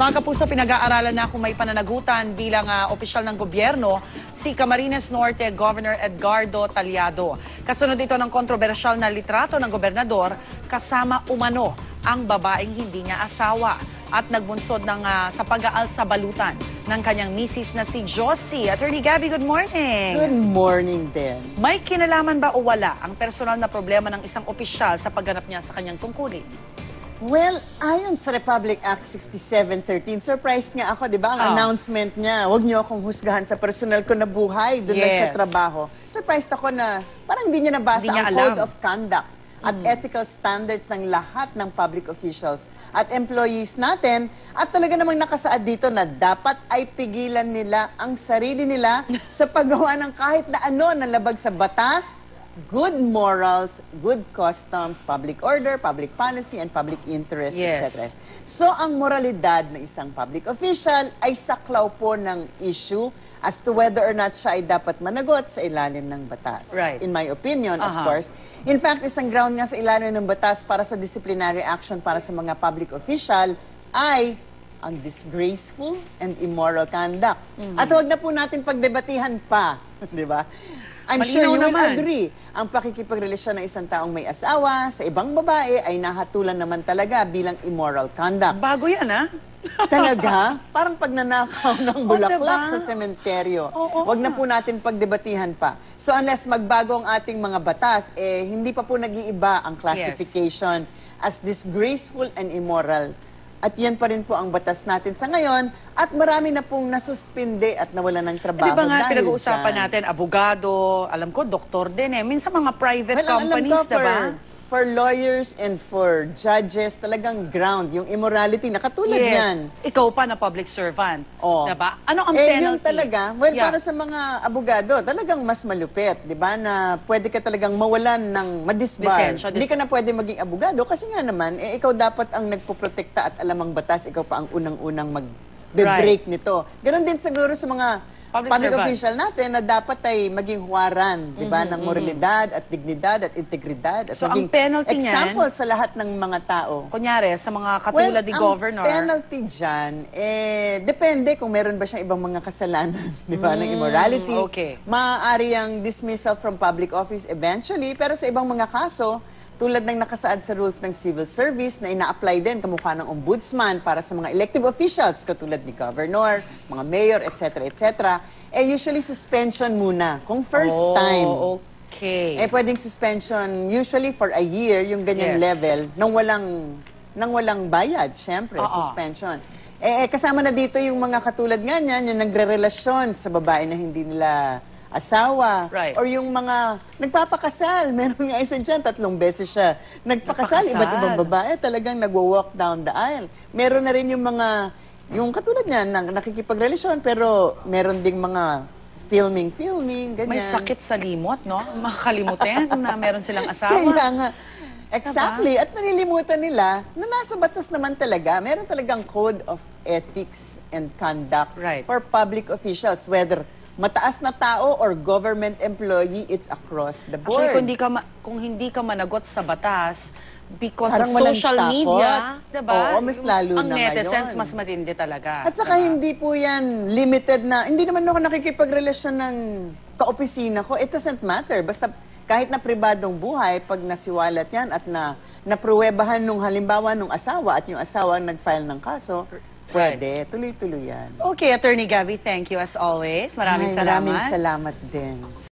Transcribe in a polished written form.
Mga kapuso, pinag-aaralan na kung may pananagutan bilang opisyal ng gobyerno si Camarines Norte Governor Edgardo Taliado. Kasunod ito ng kontrobersyal na litrato ng gobernador kasama umano ang babaeng hindi niya asawa at nagbunsod sa pag-aalsa balutan ng kanyang misis na si Josie. Attorney Gabby, good morning. Good morning din. May kinalaman ba o wala ang personal na problema ng isang opisyal sa pagganap niya sa kanyang tungkulin? Well, ayon sa Republic Act 6713, surprised nga ako, di ba? Ang announcement niya, huwag niyo akong husgahan sa personal ko na buhay, doon lang sa trabaho. Surprised ako na parang hindi niya nabasa ang Code of Conduct at ethical standards ng lahat ng public officials at employees natin. At talaga namang nakasaad dito na dapat ay pigilan nila ang sarili nila sa paggawa ng kahit na ano na labag sa batas, good morals, good customs, public order, public policy, and public interest, etc. So, ang moralidad ng isang public official ay saklaw po ng issue as to whether or not siya ay dapat managot sa ilalim ng batas. In my opinion, of course. In fact, isang ground nga sa ilalim ng batas para sa disciplinary action para sa mga public official ay ang disgraceful and immoral conduct. At huwag na po natin pagdebatihan pa, di ba? I'm sure you will agree. Ang pakikipagrelasyon ng isang taong may asawa sa ibang babae ay nahatulan naman talaga bilang immoral conduct. Bago yan, ha? Talaga? Parang pagnanakaw ng bulaklak sa sementeryo. Huwag na po natin pagdebatihan pa. So unless magbago ang ating mga batas, hindi pa po nag-iiba ang classification as disgraceful and immoral. At yan pa rin po ang batas natin sa ngayon. At marami na pong nasuspinde at nawala ng trabaho. Di ba nga, pinag-uusapan natin, abogado, alam ko, doktor din eh. Minsan mga private companies, diba? For lawyers and for judges, talagang ground, yung immorality, nakatulad yan. Ikaw pa na public servant, diba? Ano ang penalty? Yung talaga, well, para sa mga abogado, talagang mas malupit, diba? Na pwede ka talagang mawalan ng madisbar. Hindi ka na pwede maging abogado kasi nga naman, ikaw dapat ang nagpoprotekta at alam ang batas, ikaw pa ang unang-unang mag-break nito. Ganon din siguro sa mga public official natin na dapat ay maging huwaran, di ba, ng moralidad at dignidad at integridad at so, maging example sa lahat ng mga tao. Kunyari, sa mga katulad ni Governor. Ang penalty dyan, depende kung meron ba siyang ibang mga kasalanan, di ba, ng immorality. Maaari ang dismissal from public office eventually, pero sa ibang mga kaso, tulad ng nakasaad sa rules ng civil service na ina-apply din kamukha ng ombudsman para sa mga elective officials katulad ni governor, mga mayor, etc. Usually suspension muna kung first time. Pwedeng suspension usually for a year, yung ganyan level, nang walang bayad, syempre, suspension. Kasama na dito yung mga katulad nga niyan, yung nagre-relasyon sa babae na hindi nila asawa, or yung mga nagpapakasal. Meron nga isa dyan, 3 beses siya nagpakasal, iba't ibang babae, talagang nagwo-walk down the aisle. Meron na rin yung mga, yung katulad niya, nakikipagrelasyon, pero meron ding mga filming, ganyan. May sakit sa limot, no? Makakalimutin na meron silang asawa. Kaya nga, exactly. At nalilimutan nila na nasa batas naman talaga. Meron talagang code of ethics and conduct for public officials, whether mataas na tao or government employee, it's across the board. Actually, kung hindi ka managot sa batas, because of social media, diba? Mas lalo ang netizens, mas matindi talaga. At saka hindi po yan limited na, hindi naman ako nakikipagrelasyon ng kaopisina ko. It doesn't matter. Basta kahit na pribadong buhay, pag nasiwalat yan at napruwebahan nung halimbawa nung asawa at yung asawa ang nag-file ng kaso, pwede. Tuloy-tuloy yan. Okay, Attorney Gabby, thank you as always. Maraming salamat. Maraming salamat din.